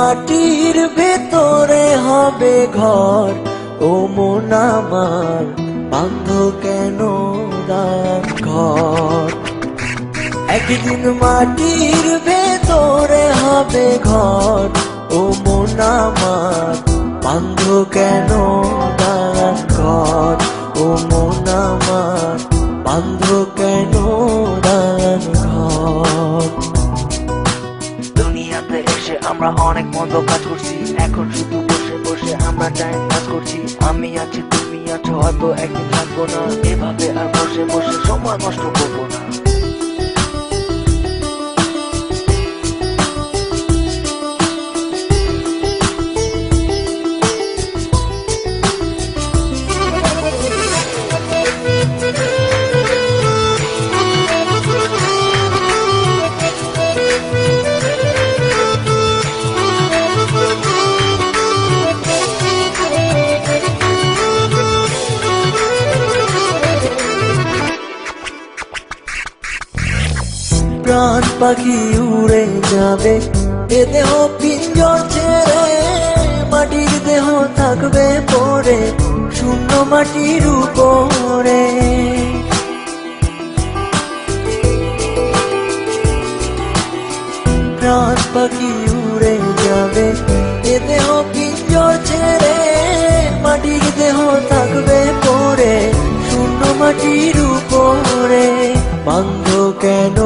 মাটির ভেতরে হবে ঘর, ও মন আমার বাঁধ কেন দালান ঘর। একদিন মাটির ভেতরে হবে ঘর, ও মন আমার বাঁধ কেন দালান ঘর, ও মন আমার বাঁধ কেন দালান ঘর। দুনিয়াতে এসে আমরা অনেক মন্দ কাজ করছি, এখন শুধু বসে বসে আমরা টাইম পাস করছি। আমি আছি, তুমি আছো, হয়তো একদিন থাকবো না, এভাবে আর বসে বসে সময় নষ্ট করবো না। প্রাণ পাখি উড়ে যাবে এ দেহ পিঞ্জর ছেড়ে, মাটির দেহ থাকবে পড়ে শূন্য মাটির উপরে। প্রাণ পাখি উড়ে যাবে এ দেহ পিঞ্জর ছেড়ে, মাটির দেহ থাকবে পড়ে শূন্য মাটির উপরে। বাঁধ কেন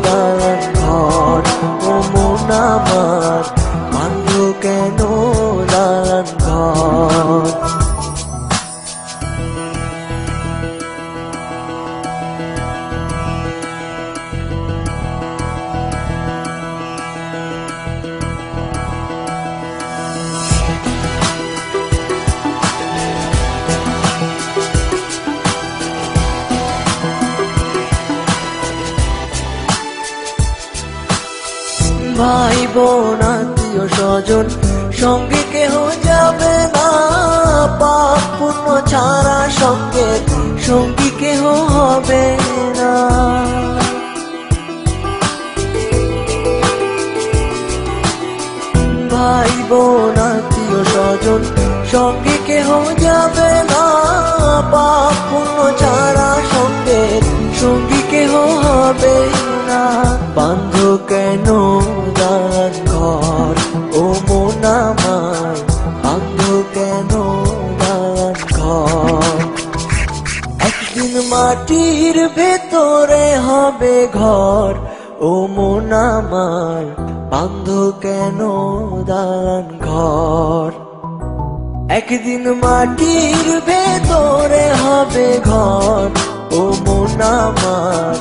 দালান ঘর, ও মন আমার বাঁধ কেন দালান ঘর। ভাই বোন আত্মীয় স্বজন সঙ্গে কেহ যাবে না, পাপ পুণ্য ছাড়া সঙ্গে সঙ্গী কেহ হবে না। ভাই বোন আত্মীয় স্বজন সঙ্গে কেহ যাবে না, পাপ পুণ্য ছাড়া সঙ্গে সঙ্গী কেহ হবে না। বাঁধ কেন দালান ঘর, ও মন আমার বাঁধ কেন দালান ঘর। একদিন মাটির ভেতরে হবে ঘর, ও মন আমার বাঁধ কেন দালান ঘর। একদিন মাটির ভেতরে হবে ঘর, ও মন আমার